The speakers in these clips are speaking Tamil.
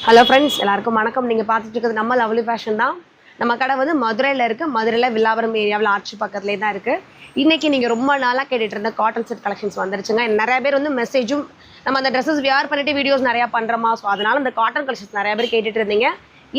ஹலோ ஃப்ரெண்ட்ஸ், எல்லாருக்கும் வணக்கம். நீங்கள் பார்த்துட்டு இருக்கிறது நம்ம லவ்லி ஃபேஷன் தான். நம்ம கடை வந்து மதுரையில் இருக்குது. மதுரையில் வில்லாவரம் ஏரியாவில் ஆட்சி பக்கத்துலேயே தான் இருக்குது. இன்றைக்கி நீங்கள் ரொம்ப நாளாக கேட்டுட்டு இருந்த காட்டன் செட் கலெக்ஷன்ஸ் வந்துருச்சுங்க. நிறைய பேர் வந்து மெசேஜும் நம்ம அந்த ட்ரெஸ்ஸஸ் வியர் பண்ணிவிட்டு வீடியோஸ் நிறையா பண்ணுறோமா, ஸோ அதனால் அந்த காட்டன் கலெக்ஷன்ஸ் நிறைய பேர் கேட்டுட்டு இருந்தீங்க.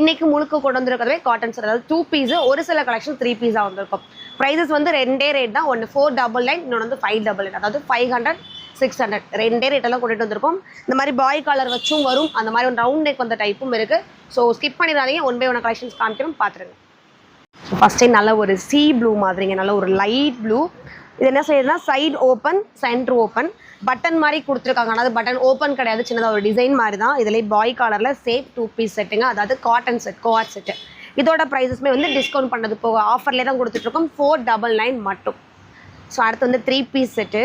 இன்றைக்கி முழுக்க கொண்டு வந்துருக்கிறதே காட்டன் செட், அதாவது 2 பீஸு, ஒரு சில கலெக்ஷன் 3 பீஸாக வந்திருக்கும். ப்ரைஸஸ் வந்து ரெண்டே ரேட் தான். ஒன்று 499, இன்னொன்று வந்து 599, அதாவது 500 600 ரெண்டே ரேட்டெல்லாம் கொண்டுட்டு வந்திருக்கோம். இந்த மாதிரி பாய் காலர் வச்சும் வரும், அந்த மாதிரி ஒரு ரவுண்ட் நெக் வந்த டைப்பும் இருக்குது. ஸோ ஸ்கிப் பண்ணிடாதீங்க, ஒன் பை ஒன் கலெக்ஷன்ஸ் காமிக்கிறோம், பார்த்துருங்க. ஸோ ஃபஸ்ட்டே நல்ல ஒரு சி ப்ளூ மாதிரிங்க, நல்ல ஒரு லைட் ப்ளூ. இது என்ன செய்யுதுன்னா side open, centre open, button மாதிரி கொடுத்துருக்காங்க. அதாவது பட்டன் ஓப்பன் கிடையாது, சின்னதாக ஒரு டிசைன் மாதிரி தான். இதிலே பாய் காலரில் சேஃப் 2 பீஸ் செட்டுங்க, அதாவது காட்டன் செட், கோஆட் செட்டு. இதோட ப்ரைஸஸ்மே வந்து டிஸ்கவுண்ட் பண்ணது போக ஆஃபர்லேயே தான் கொடுத்துட்ருக்கோம், 499 மட்டும். ஸோ அடுத்து வந்து 3 பீஸ் செட்டு.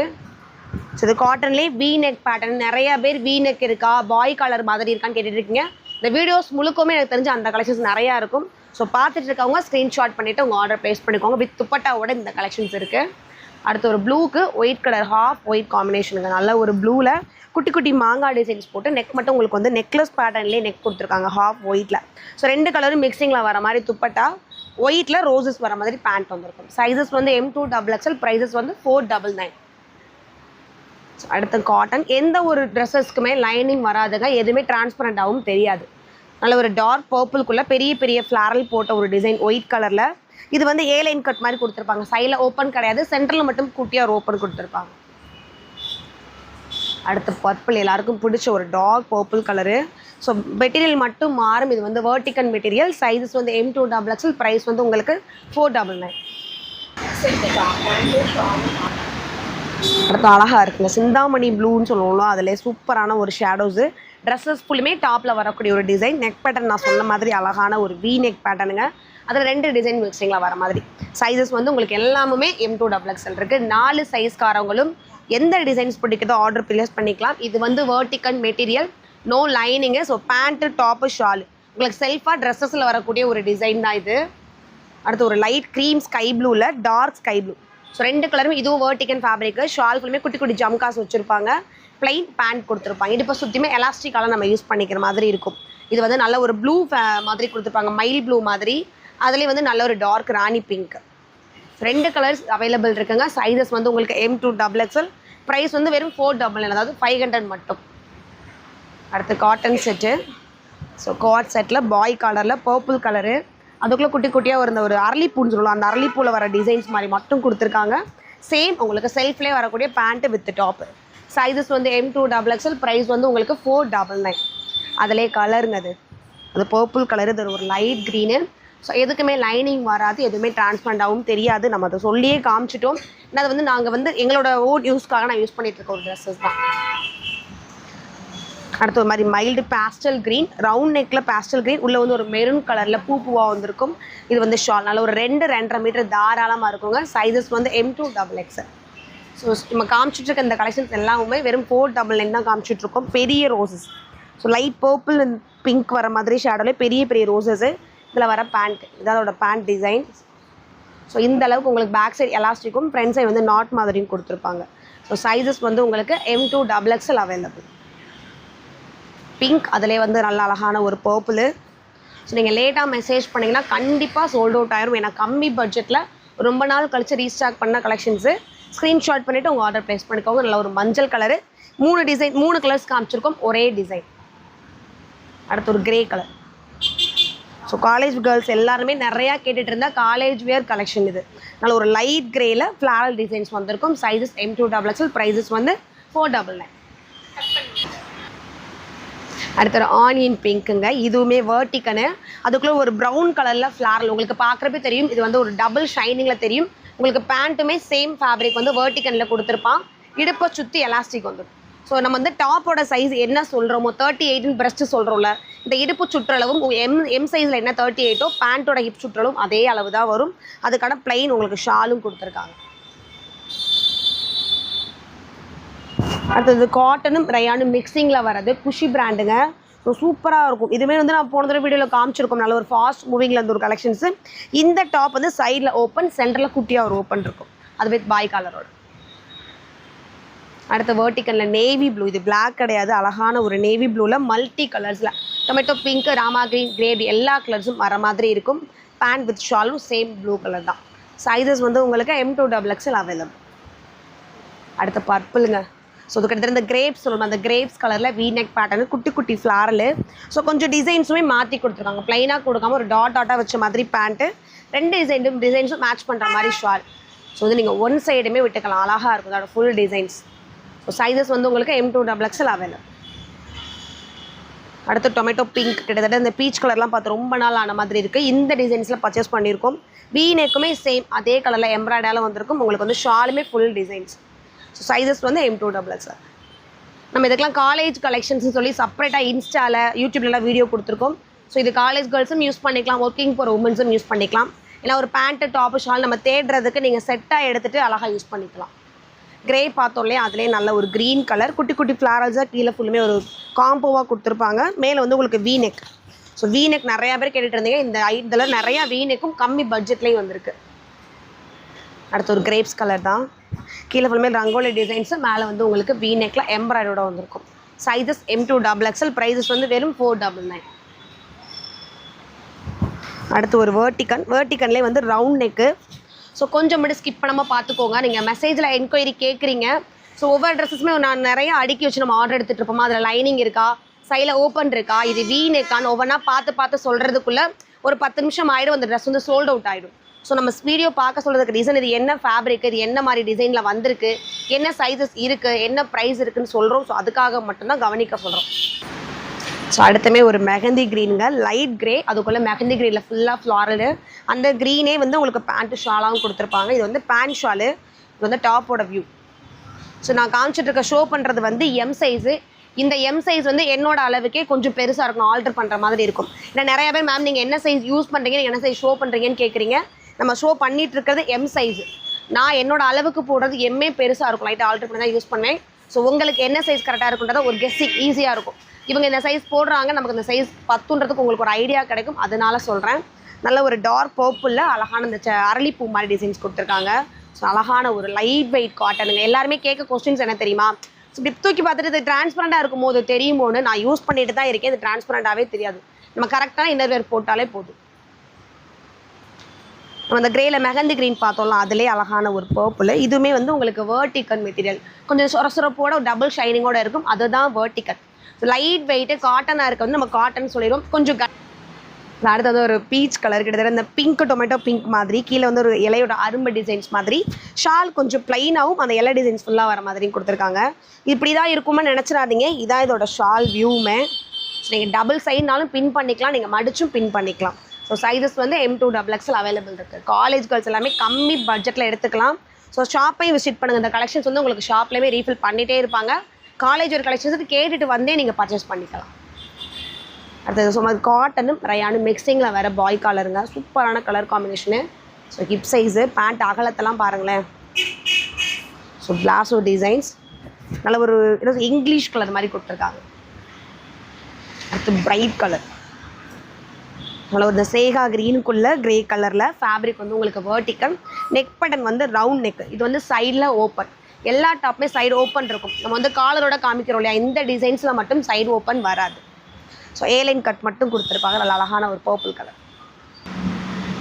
ஸோ இது காட்டன்லேயே வி நெக் பேட்டர்ன். நிறையா பேர் வி நெக் இருக்கா, பாய் காலர் மாதிரி இருக்கான்னு கேட்டுட்டு இருக்கீங்க. இந்த வீடியோஸ் முழுக்கமே எனக்கு தெரிஞ்சு அந்த கலெக்ஷன்ஸ் நிறையா இருக்கும். ஸோ பார்த்துட்டு இருக்கவங்க ஸ்க்ரீன்ஷாட் பண்ணிவிட்டு உங்கள் ஆர்டர் ப்ளேஸ் பண்ணிக்கோங்க. வித் துப்பட்டாவோட இந்த கலெக்ஷன்ஸ் இருக்குது. அடுத்து ஒரு ப்ளூக்கு ஒயிட் கலர், ஹாஃப் ஒயிட் காம்பினேஷனுங்க. நல்ல ஒரு ப்ளூவில் குட்டி குட்டி மாங்காய் டிசைன்ஸ் போட்டு நெக் மட்டும் உங்களுக்கு வந்து நெக்லஸ் பேட்டர்ன்லேயே நெக் கொடுத்துருக்காங்க, ஹாஃப் ஒயிட்டில். ஸோ 2 கலரும் மிக்சிங்கில் வர மாதிரி துப்பட்டா, ஒயிட்டில் ரோசஸ் வர மாதிரி பேண்ட் வந்திருக்கும். சைஸஸ் வந்து M2 XXL, ப்ரைஸஸ் வந்து 499. அடுத்த காட்டன். எந்த ஒரு ட்ரெஸ்ஸஸ்க்குமே லைனிங் வராதுங்க, எதுவுமே டிரான்ஸ்பரண்டாகவும் தெரியாது. நல்ல ஒரு டார்க் பர்பிள்குள்ளே பெரிய பெரிய ஃப்ளாரல் போட்ட ஒரு டிசைன் ஒயிட் கலரில். இது வந்து ஏ லைன் கட் மாதிரி கொடுத்துருப்பாங்க. சைடில் ஓப்பன் கிடையாது, சென்டரில் மட்டும் குட்டியாக ஒரு ஓப்பன் கொடுத்துருப்பாங்க. அடுத்து பர்பிள், எல்லாருக்கும் பிடிச்ச ஒரு dark purple colour. So material மட்டும் மாறும். இது வந்து வெர்டிக்கல் மெட்டீரியல். சைஸஸ் வந்து M2 XXL, ப்ரைஸ் வந்து உங்களுக்கு 499. அடுத்து அழகாக இருக்குங்க, சிந்தாமணி ப்ளூன்னு சொல்லுவோம்ல, அதில் சூப்பரான ஒரு ஷேடோஸு. ட்ரெஸ்ஸஸ் ஃபுல்லுமே டாப்பில் வரக்கூடிய ஒரு டிசைன். நெக் பேட்டர்ன் நான் சொன்ன மாதிரி அழகான ஒரு வி நெக் பேட்டர்னுங்க. அதில் 2 டிசைன் மிக்சிங்கில் வர மாதிரி. சைஸஸ் வந்து உங்களுக்கு எல்லாமே M2 XXL இருக்குது. 4 சைஸ்காரவங்களும் எந்த டிசைன்ஸ் பிடிக்குதோ ஆர்டர் ப்ளேஸ் பண்ணிக்கலாம். இது வந்து vertical material, no lining. So pant, top, shawl உங்களுக்கு செல்ஃபாக ட்ரெஸ்ஸஸில் வரக்கூடிய ஒரு டிசைன் தான் இது. அடுத்து ஒரு லைட் க்ரீம் ஸ்கை ப்ளூவில் டார்க் ஸ்கை ப்ளூ. ஸோ 2 கலரும் இதுவும் வெர்டிக்கல் ஃபேப்ரிக்கு. ஷால் ஃபுல்லுமே குட்டி குட்டி ஜம்காஸ் வச்சுருப்பாங்க. பிளைன் பேண்ட் கொடுத்துருப்பாங்க. இடுப்பை சுற்றியுமே எலாஸ்டிக்காலாம் நம்ம யூஸ் பண்ணிக்கிற மாதிரி இருக்கும். இது வந்து நல்ல ஒரு ப்ளூ மாதிரி கொடுத்துருப்பாங்க, மைல் ப்ளூ மாதிரி. அதுலேயே வந்து நல்ல ஒரு டார்க் ராணி பிங்க். 2 கலர்ஸ் அவைலபிள் இருக்குங்க. சைஸஸ் வந்து உங்களுக்கு M2 XXL, ப்ரைஸ் வந்து வெறும் 499, அதாவது 500 மட்டும். அடுத்து காட்டன் செட்டு. ஸோ காட் செட்டில் பாய் கலரில் பர்பிள் கலரு, அதுக்குள்ளே குட்டி குட்டியாக ஒரு அரளிப்பூன்னு சொல்லுவோம், அந்த அரளிப்பூவில் வர டிசைன்ஸ் மாதிரி மட்டும் கொடுத்துருக்காங்க. சேம் உங்களுக்கு செல்ஃப்லேயே வரக்கூடிய பேண்ட்டு வித் டாப்பு. சைஸஸ் வந்து M2 XXL, ப்ரைஸ் வந்து உங்களுக்கு 499. அதிலே கலருங்க, அது பர்பிள் கலரு, இது ஒரு லைட் க்ரீனு. ஸோ எதுக்குமே லைனிங் வராது, எதுவுமே டிரான்ஸ்பரண்டாகவும் தெரியாது. நம்ம அதை சொல்லியே காமிச்சிட்டோம். அது வந்து நாங்கள் வந்து எங்களோட ஓன் யூஸ்க்காக நான் யூஸ் பண்ணிகிட்ருக்க ஒரு ட்ரெஸ்ஸஸ் தான். அடுத்து ஒரு மாதிரி மைல்டு பேஸ்டல் க்ரீன், ரவுண்ட் நெக்கில் பேஸ்டல் க்ரீன், உள்ளே வந்து ஒரு மெரூன் கலரில் பூவாக வந்திருக்கும். இது வந்து ஷால், நல்ல ஒரு 2-2.5 மீட்டர் தாராளமாக இருக்குங்க. சைஸஸ் வந்து M2 XXL. ஸோ நம்ம காமிச்சிட்ருக்க இந்த கலெக்ஷன்ஸ் எல்லாமே வெறும் 499 தான் காமிச்சிட்ருக்கோம். பெரிய roses, so light purple and pink வர மாதிரி ஷேடோவில் பெரிய பெரிய ரோசஸ்ஸு. இதில் வர பேண்ட், இதோட பேண்ட் டிசைன். ஸோ இந்த அளவுக்கு உங்களுக்கு பேக் சைடு எலாஸ்டிக்கும், ஃப்ரண்ட் சைடு வந்து நாட் மாதிரியும் கொடுத்துருப்பாங்க. ஸோ சைஸஸ் வந்து உங்களுக்கு M2 XXL அவைலபிள். பிங்க், அதிலே வந்து நல்ல அழகான ஒரு பர்பிள். ஸோ நீங்கள் லேட்டாக மெசேஜ் பண்ணிங்கன்னா கண்டிப்பாக சோல்ட் அவுட் ஆயிரும். ஏன்னா கம்மி பட்ஜெட்டில் ரொம்ப நாள் கழித்து ரீஸ்டாக் பண்ண கலெக்ஷன்ஸு. ஸ்க்ரீன்ஷாட் பண்ணிவிட்டு உங்கள் ஆர்டர் ப்ளேஸ் பண்ணிக்கோங்க. நல்ல ஒரு மஞ்சள் கலரு, 3 டிசைன், 3 கலர்ஸ் காமிச்சிருக்கோம், ஒரே டிசைன். அடுத்து ஒரு grey colour. So college girls எல்லாருமே நிறையா கேட்டுட்டு இருந்தால் காலேஜ் வியர் கலெக்ஷன் இது. நல்ல ஒரு லைட் கிரேயில் ஃப்ளாரல் டிசைன்ஸ் வந்திருக்கும். சைஸஸ் M2 XXL, ப்ரைஸஸ் வந்து 499. அடுத்த ஒரு ஆனியன் பிங்க்குங்க, இதுவுமே வெர்டிக்கனு. அதுக்குள்ளே ஒரு ப்ரௌன் கலரில் ஃப்ளாரல் உங்களுக்கு பார்க்குறப்பே தெரியும். இது வந்து ஒரு டபுள் ஷைனிங்கில் தெரியும் உங்களுக்கு. பேண்ட்டுமே சேம் ஃபேப்ரிக் வந்து வெர்டிக்கனில் கொடுத்துருப்பான். இடுப்பை சுற்றி எலாஸ்டிக் வந்துடும். ஸோ நம்ம வந்து டாப்போட சைஸ் என்ன சொல்கிறோமோ 38 பிரஸ்ட்டு சொல்கிறோம்ல, இந்த இடுப்பு சுற்றளவும் எம் சைஸில் என்ன 38ஓ பேண்ட்டோட ஹிப் சுற்றளவும் அதே அளவு தான் வரும். அதுக்கான பிளைன் உங்களுக்கு ஷாலும் கொடுத்துருக்காங்க. அடுத்தது காட்டனும் ரயானும் மிக்சிங்கில் வர்றது குஷி பிராண்டுங்க. ஸோ சூப்பராக இருக்கும். இதுவுமே வந்து நான் போன தடவை வீடியோவில் காமிச்சிருக்கோம். நல்ல ஒரு ஃபாஸ்ட் மூவிங்கில் இருந்த ஒரு கலெக்ஷன்ஸு. இந்த டாப் வந்து சைடில் ஓப்பன், சென்டரில் குட்டியாக ஒரு ஓப்பன் இருக்கும். அது வித் பாய் காலரோட. அடுத்த வேர்ட்டிக்கனில் நேவி ப்ளூ, இது பிளாக் கிடையாது, அழகான ஒரு நேவி ப்ளூவில் மல்டி கலர்ஸில் tomato pink, Rama green, grape எல்லா கலர்ஸும் வர மாதிரி இருக்கும். பேண்ட் வித் ஷாலும் சேம் ப்ளூ கலர் தான். சைஸஸ் வந்து உங்களுக்கு M2XXL அவைலபிள். அடுத்த பர்பிளுங்க. ஸோ இது கிட்டத்தட்ட இந்த கிரேப்ஸ் சொல்லுவோம், அந்த கிரேப்ஸ் கலரில் வீ நெக் பேட்டர்னு குட்டி குட்டி ஃப்ளாரலு. ஸோ கொஞ்சம் டிசைன்ஸுமே மாற்றி கொடுத்துருக்காங்க, ப்ளைனாக கொடுக்காம ஒரு டாட்டாக வச்ச மாதிரி பேண்ட்டு, 2 டிசைன்ஸும் மேட்ச் பண்ணுற மாதிரி ஷால். ஸோ வந்து நீங்கள் ஒன் சைடுமே விட்டுக்கலாம், அழகாக இருக்கும் அதோட ஃபுல் டிசைன்ஸ். ஸோ சைஸஸ் வந்து உங்களுக்கு M2XXL அவைலபிள். அடுத்து டொமேட்டோ பிங்க், கிட்டத்தட்ட இந்த பீச் கலர்லாம் பார்த்து ரொம்ப நாள் ஆன மாதிரி இருக்குது. இந்த டிசைன்ஸில் பர்ச்சேஸ் பண்ணியிருக்கோம். வீ நெக்குமே சேம் அதே கலரில் எம்ப்ராய்டாலும் வந்திருக்கும். உங்களுக்கு வந்து ஷாலுமே ஃபுல் டிசைன்ஸ். ஸோ சைஸஸ் வந்து M2XXL. நம்ம இதுக்கெல்லாம் காலேஜ் கலெக்ஷன்ஸ்னு சொல்லி செப்பரேட்டாக இன்ஸ்டாவில் யூடியூப்லலாம் வீடியோ கொடுத்துருக்கோம். ஸோ இது காலேஜ் கேர்ள்ஸும் யூஸ் பண்ணிக்கலாம், ஒர்க்கிங் போகிற உமன்ஸும் யூஸ் பண்ணிக்கலாம். இல்லை ஒரு பேண்ட்டு டாப்பு ஷால் நம்ம தேடுறதுக்கு நீங்கள் செட்டாக எடுத்துகிட்டு அழகாக யூஸ் பண்ணிக்கலாம். கிரே பார்த்தோம் இல்லையா, அதுலேயே நல்ல ஒரு க்ரீன் கலர் குட்டி குட்டி ஃப்ளாரல்ஸாக கீழே ஃபுல்லுமே ஒரு காம்போவாக கொடுத்துருப்பாங்க. மேலே வந்து உங்களுக்கு வீ நெக். ஸோ வீ நெக் நிறையா பேர் கேட்டுட்டு இருந்தீங்க, இதில் நிறையா வீ நெக்கும் கம்மி பட்ஜெட்லேயும் வந்திருக்கு. அடுத்து ஒரு கிரேப்ஸ் கலர் தான், கீழே ஃபுல்லுமே ரங்கோலி டிசைன்ஸு, மேலே வந்து உங்களுக்கு வீ நெக்கில் எம்ப்ராய்டரோட வந்திருக்கும். சைஸஸ் M2XXL, ப்ரைஸஸ் வந்து வெறும் 499. அடுத்து ஒரு வேர்ட்டிக்கன்லேயே வந்து ரவுண்ட் நெக்கு. ஸோ கொஞ்சம் மட்டும் ஸ்கிப் பண்ணாமல் பார்த்துக்கோங்க. நீங்கள் மெசேஜில் என்கொயரி கேட்குறீங்க. ஸோ ஒவ்வொரு ட்ரெஸ்ஸஸுமே நான் நிறையா அடுக்கி வச்சு நம்ம ஆர்டர் எடுத்துகிட்டு இருப்போமா, அதில் லைனிங் இருக்கா, சைடில் ஓப்பன் இருக்கா, இது வீ நெக்கான்னு ஒவ்வொன்றா பார்த்து சொல்கிறதுக்குள்ளே ஒரு 10 நிமிஷம் ஆகிடும். அந்த ட்ரெஸ் வந்து சோல்ட் அவுட் ஆகிடும். ஸோ நம்ம வீடியோ பார்க்க சொல்கிறதுக்கு ரீசன் இது என்ன ஃபேப்ரிக், இது என்ன மாதிரி டிசைனில் வந்திருக்கு, என்ன சைஸஸ் இருக்குது, என்ன ப்ரைஸ் இருக்குதுன்னு சொல்கிறோம். ஸோ அதுக்காக மட்டும்தான் கவனிக்க சொல்கிறோம். ஸோ அடுத்தமே ஒரு மெஹந்தி க்ரீனுங்க, லைட் க்ரே, அதுக்குள்ளே மெஹந்தி க்ரீனில் ஃபுல்லாக ஃப்ளாரலு. அந்த க்ரீனே வந்து உங்களுக்கு பேண்ட்டு ஷாலாகவும் கொடுத்துருப்பாங்க. இது வந்து பேண்ட் ஷாலு, இது வந்து டாப்போட வியூ. ஸோ நான் காமிச்சிட்ருக்க ஷோ பண்ணுறது வந்து எம் சைஸு. இந்த எம் சைஸ் வந்து என்னோட அளவுக்கே கொஞ்சம் பெருசாக இருக்கும், ஆல்டர் பண்ணுற மாதிரி இருக்கும். இல்லை நிறைய பேர் மேம் நீங்கள் என்ன சைஸ் யூஸ் பண்ணுறீங்க, நீங்கள் என்ன சைஸ் ஷோ பண்ணுறீங்கன்னு கேட்குறீங்க. நம்ம ஷோ பண்ணிகிட்டு இருக்கிறது எம் சைஸு. நான் என்னோட அளவுக்கு போடுறது எம்மே பெருசாக இருக்கும், லைட்டாக ஆல்டர் பண்ணி தான் யூஸ் பண்ணுவேன். ஸோ உங்களுக்கு என்ன சைஸ் கரெக்டாக இருக்குன்றத ஒரு கெஸ்ஸிங் ஈஸியாக இருக்கும். இவங்க இந்த சைஸ் போடுறாங்க, நமக்கு இந்த சைஸ் 10ன்றதுக்கு உங்களுக்கு ஒரு ஐடியா கிடைக்கும், அதனால சொல்கிறேன். நல்ல ஒரு டார்க் பர்பிளில் அழகான இந்த அரளிப்பூ மாதிரி டிசைன்ஸ் கொடுத்துருக்காங்க. ஸோ அழகான ஒரு லைட் வெயிட் காட்டனுங்க. எல்லாருமே கேட்க கொஸ்டின்ஸ் என்ன தெரியுமா, ஸோ இப்படி தூக்கி பார்த்துட்டு இது டிரான்ஸ்பரண்டாக இருக்கும் போது தெரியுமோன்னு நான் யூஸ் பண்ணிட்டு தான் இருக்கேன். இது டிரான்ஸ்பரண்டாகவே தெரியாது, நம்ம கரெக்டான இன்னர்வேர் போட்டாலே போதும். நம்ம அந்த கிரேயில் மெஹந்தி க்ரீன் பார்த்தோம்ல, அதிலே அழகான ஒரு பர்பிள். இதுவுமே வந்து உங்களுக்கு வேர்ட்டிக்கன் மெட்டீரியல், கொஞ்சம் சொரசொரப்போட டபுள் ஷைனிங்கோட இருக்கும், அதுதான் வேர்ட்டிக்கன். லைட் வெயிட்டு காட்டனாக இருக்க வந்து நம்ம காட்டன் சொல்லிடுவோம். கொஞ்சம் அடுத்தது ஒரு பீச் கலர், கிட்டத்தட்ட இந்த பிங்க் டொமேட்டோ பிங்க் மாதிரி, கீழே வந்து ஒரு இலையோட அரும்பு டிசைன்ஸ் மாதிரி, ஷால் கொஞ்சம் ப்ளைனாகவும் அந்த இலை டிசைன்ஸ் ஃபுல்லாக வர மாதிரியும் கொடுத்துருக்காங்க. இப்படி தான் இருக்குமா நினச்சிடாதீங்க, இதான் இதோட ஷால் வியூமே. ஸோ நீங்கள் டபுள் சைட்னாலும் பின் பண்ணிக்கலாம், நீங்கள் மடிச்சும் பின் பண்ணிக்கலாம். ஸோ சைஸஸ் வந்து M2XXL அவைலபிள் இருக்குது. காலேஜ் கேர்ள்ஸ் எல்லாமே கம்மி பட்ஜெட்டில் எடுத்துக்கலாம். ஸோ ஷாப்பையும் விசிட் பண்ணுங்கள். இந்த கலெக்ஷன்ஸ் வந்து உங்களுக்கு ஷாப்லேயுமே ரீஃபில் பண்ணிகிட்டே இருப்பாங்க. காலேஜ் ஒரு கலெக்ஷன்ஸுக்கு கேட்டுட்டு வந்தே நீங்கள் பர்ச்சேஸ் பண்ணிக்கலாம். அடுத்தது சும்மா காட்டனும் ரயானும் மிக்சிங்கில் வேறு பாய் காலருங்க, சூப்பரான colour combination. So hip size, pant அகலத்தெல்லாம் பாருங்களேன். ஸோ பிளாஸோ டிசைன்ஸ், நல்ல ஒரு இங்கிலீஷ் கலர் மாதிரி கொடுத்துருக்காங்க. அடுத்து பிரைட் கலர், நல்ல ஒரு சேகா க்ரீனுக்குள்ளே க்ரே கலரில் ஃபேப்ரிக் வந்து உங்களுக்கு வேர்ட்டிக்கல். நெக் பட்டன் வந்து ரவுண்ட் நெக், இது வந்து சைடில் ஓப்பன். எல்லா டாப்புமே சைடு ஓப்பன் இருக்கும். நம்ம வந்து காலரோட காமிக்கிறோம் இல்லையா, இந்த டிசைன்ஸில் மட்டும் சைடு ஓப்பன் வராது. ஸோ ஏலைன் கட் மட்டும் கொடுத்துருப்பாங்க, நல்ல அழகான ஒரு பர்பிள் கலர்.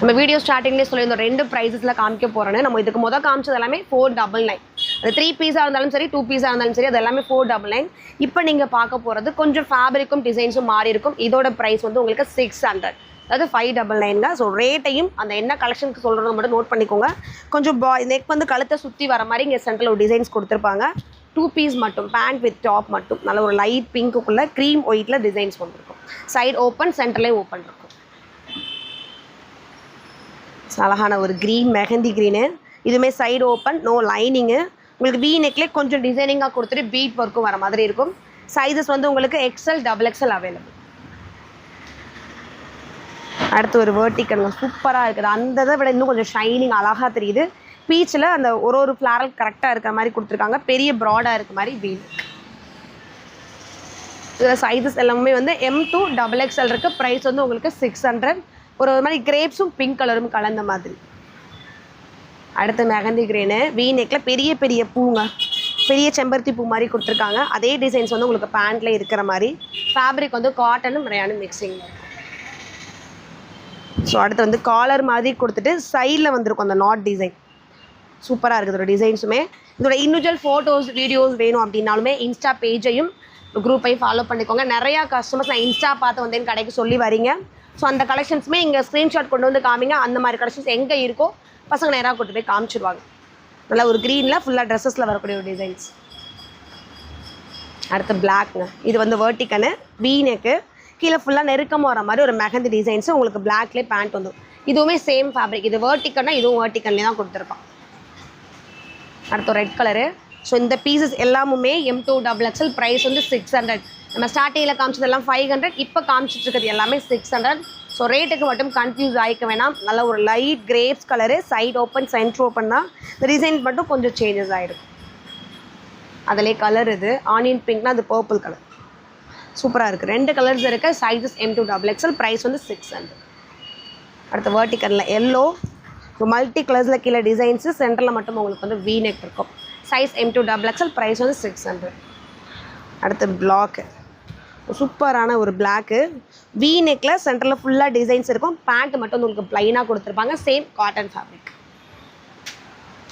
நம்ம வீடியோ ஸ்டார்டிங்லேயே சொல்லியிருந்தோம் 2 ப்ரைஸஸில் காமிக்க போகிறேன்னு. நம்ம இதுக்கு காமிச்சது எல்லாமே 499. அது 3 பீஸாக இருந்தாலும் சரி, 2 பீஸாக இருந்தாலும் சரி, அது எல்லாமே 499. இப்போ நீங்கள் பார்க்க போகிறது கொஞ்சம் ஃபேப்ரிக்கும் டிசைன்ஸும் மாறி இருக்கும். இதோட ப்ரைஸ் வந்து உங்களுக்கு 600, அதாவது 599. ஸோ ரேட்டையும் அந்த என்ன கலெக்ஷனுக்கு சொல்கிறத மட்டும் நோட் பண்ணிக்கோங்க. கொஞ்சம் நெக் வந்து கழுத்தை சுற்றி வர மாதிரி இங்கே சென்டரில் ஒரு டிசைன்ஸ் கொடுத்துருப்பாங்க. 2 பீஸ் மட்டும், பேண்ட் வித் டாப் மட்டும், நல்ல ஒரு லைட் பிங்க்குள்ளே க்ரீம் ஒயிட்டில் டிசைன்ஸ் வந்துருக்கும். சைடு ஓப்பன், சென்டர்லேயும் ஓப்பன் இருக்கும். அழகான ஒரு க்ரீன் மெஹந்தி க்ரீனு, இதுவுமே சைடு ஓப்பன், நோ லைனிங்கு. உங்களுக்கு வீ நெக்லேயே கொஞ்சம் டிசைனிங்காக கொடுத்துட்டு பீட் ஒர்க்கும் வர மாதிரி இருக்கும். சைஸஸ் வந்து உங்களுக்கு XL, XXL அவைலபிள். அடுத்து ஒரு வேர்ட்டிக்கல் சூப்பராக இருக்குது. அந்த இதை விட இன்னும் கொஞ்சம் ஷைனிங் அழகாக தெரியுது. பீச்சில் அந்த ஒரு ஃப்ளாரல் கரெக்டாக இருக்கிற மாதிரி கொடுத்துருக்காங்க, பெரிய ப்ராடாக இருக்க மாதிரி வீல். இதில் சைஸஸ் எல்லாமே வந்து M2XXL இருக்குது. ப்ரைஸ் வந்து உங்களுக்கு 600. ஒரு மாதிரி கிரேப்ஸும் பிங்க் கலரும் கலந்த மாதிரி. அடுத்து மெஹந்தி கிரீனு, வீ நெக்கில் பெரிய பெரிய பூங்க, பெரிய செம்பருத்தி பூ மாதிரி கொடுத்துருக்காங்க. அதே டிசைன்ஸ் வந்து உங்களுக்கு பேண்ட்டில் இருக்கிற மாதிரி. ஃபேப்ரிக் வந்து காட்டனும் ரயானும் மிக்சிங். ஸோ அடுத்து வந்து காலர் மாதிரி கொடுத்துட்டு சைடில் வந்துருக்கும் அந்த நாட் டிசைன். சூப்பராக இருக்குது இதோட டிசைன்ஸுமே. இதோட இண்டிவிஜுவல் ஃபோட்டோஸ் வீடியோஸ் வேணும் அப்படின்னாலுமே இன்ஸ்டா பேஜையும் குரூப்பையும் ஃபாலோ பண்ணிக்கோங்க. நிறையா கஸ்டமர்ஸ் நான் இன்ஸ்டா பார்த்து வந்தேன் கடைக்கு சொல்லி வரீங்க. ஸோ அந்த கலெக்ஷன்ஸுமே இங்கே ஸ்க்ரீன்ஷாட் கொண்டு வந்து காமிங்க. அந்த மாதிரி கலெக்ஷன்ஸ் எங்கே இருக்கோ பசங்க நேராக கொண்டு போய் காமிச்சிடுவாங்க. நல்லா ஒரு க்ரீனில் ஃபுல்லாக ட்ரெஸ்ஸஸில் வரக்கூடிய ஒரு டிசைன்ஸ். அடுத்து பிளாக்ங்க. இது வந்து வேர்ட்டிக்கனு வீனெக்கு கீழே ஃபுல்லாக நெருக்கமாக வர மாதிரி ஒரு மெஹந்தி டிசைன்ஸு உங்களுக்கு பிளாக்லேயே பேண்ட் வந்துடும். இதுவுமே சேம் ஃபேப்ரிக். இது வேர்ட்டிக்கன்னா இதுவும் வேர்ட்டிக்கன்லேயே தான் கொடுத்துருக்கோம். அடுத்து ரெட் கலரு. ஸோ இந்த பீசஸ் எல்லாமுமே M2XXL ப்ரைஸ் வந்து 600. நம்ம ஸ்டார்டிங்கில் காமிச்சதெல்லாம் 500, இப்போ காமிச்சிட்ருக்கிறது எல்லாமே 600. ஸோ ரேட்டுக்கு மட்டும் கன்ஃபியூஸ் ஆகிக்க வேணாம். நல்ல ஒரு light grapes colour, side open centre open தான். இந்த டிசைன் மட்டும் கொஞ்சம் சேஞ்சஸ் ஆகிடும். அதிலே கலர் இது ஆனியன் பிங்க்னா அது பர்பிள் கலர். சூப்பராக இருக்குது. 2 கலர்ஸ் இருக்குது. சைஸஸ் M2XXL ப்ரைஸ் வந்து 600. அடுத்து வேர்ட்டிக்கலில் எல்லோ மல்டி கலர்ஸில் கீழே டிசைன்ஸு சென்டரில் மட்டும் உங்களுக்கு வந்து வீநெக் இருக்கும். சைஸ் M2XXL ப்ரைஸ் வந்து 600. அடுத்து பிளாக்கு சூப்பரான ஒரு பிளாக்கு வீநெக்கில் சென்டரில் ஃபுல்லாக டிசைன்ஸ் இருக்கும். பேண்ட் மட்டும் உங்களுக்கு ப்ளைனாக கொடுத்துருப்பாங்க. Same cotton fabric.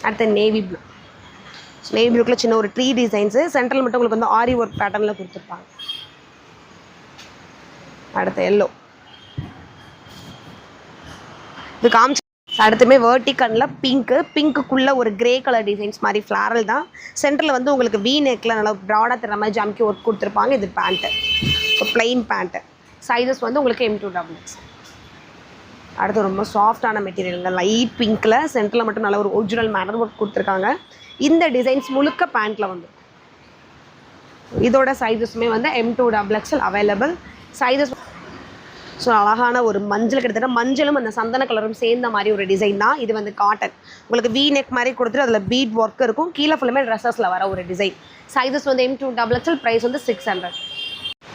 அடுத்து நேவி ப்ளூ. நேவி ப்ளூக்கில் சின்ன ஒரு ட்ரீ டிசைன்ஸு சென்டரில் மட்டும் உங்களுக்கு வந்து ஆரி ஒர்க் பேட்டர்னில் கொடுத்துருப்பாங்க. அடுத்து எல்லோ இது காமிச்சு. அடுத்துமே வேர்ட்டிக்கனில் பிங்க்குள்ளே ஒரு கிரே கலர் டிசைன்ஸ் மாதிரி ஃப்ளாரல் தான். சென்டரில் வந்து உங்களுக்கு வீநெக்கில் நல்லா ப்ராடாக தர மாதிரி ஜம்கி ஒர்க் கொடுத்துருப்பாங்க. இது pant so plain pant. Sizes வந்து உங்களுக்கு M2XXL. அடுத்து ரொம்ப சாஃப்டான மெட்டீரியலுங்க. லைட் பிங்க்கில் சென்டரில் மட்டும் நல்ல ஒரு ஒரிஜினல் மேனர் ஒர்க் கொடுத்துருக்காங்க. இந்த டிசைன்ஸ் முழுக்க பேண்ட்டில் வந்து இதோட சைஸஸுமே வந்து M2XXL அவைலபிள். சைஸஸ் ஸோ அழகான ஒரு மஞ்சள், கிட்டத்தட்ட மஞ்சளும் அந்த சந்தன கலரும் சேர்ந்த மாதிரி ஒரு டிசைன் தான். இது வந்து காட்டன் உங்களுக்கு வீநெக் மாதிரி கொடுத்துட்டு அதில் பீட் ஒர்க் இருக்கும். கீழே ஃபுல்லுமே ட்ரெஸ்ஸஸில் வர ஒரு டிசைன். சைஸஸ் வந்து M2XXL ப்ரைஸ் வந்து 600.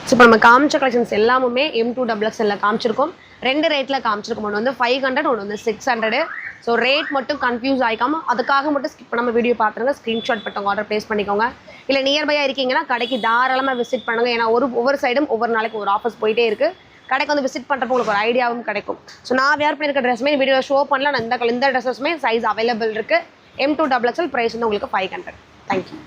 ஸோ இப்போ நம்ம காமிச்ச கலெக்ஷன்ஸ் எல்லாமுமே M2XXL காமிச்சிருக்கோம். 2 ரேட்டில் காமிச்சிருக்கோம். ஒன்று வந்து 500, ஒன்று வந்து 600. ஸோ ரேட் மட்டும் கன்ஃபியூஸ் ஆகிக்காமல் அதுக்காக மட்டும் ஸ்கிப் பண்ணாமல் வீடியோ பார்த்துருங்க. ஸ்க்ரீன்ஷாட் பட்டவங்க ஆர்டர் ப்ளேஸ் பண்ணிக்கோங்க. இல்லை நியர்பையாக இருக்கீங்கன்னா கடைக்கு தாராளமாக விசிட் பண்ணுங்கள். ஏன்னா ஒவ்வொரு சைடும் ஒவ்வொரு நாளைக்கு ஒரு ஆஃபர்ஸ் போயிட்டே இருக்குது. கடைக்கு வந்து விசிட் பண்ணுறப்போ உங்களுக்கு ஒரு ஐடியாவும் கிடைக்கும். ஸோ நான் வேர் பண்ணியிருக்க ட்ரெஸ்ஸுமே வீடியோவில் ஷோ பண்ணலாம். இந்த ட்ரெஸ்ஸஸுமே சைஸ் அவைலபிள் இருக்குது. M2XXL ப்ரைஸ் வந்து உங்களுக்கு 500. தேங்க்யூ.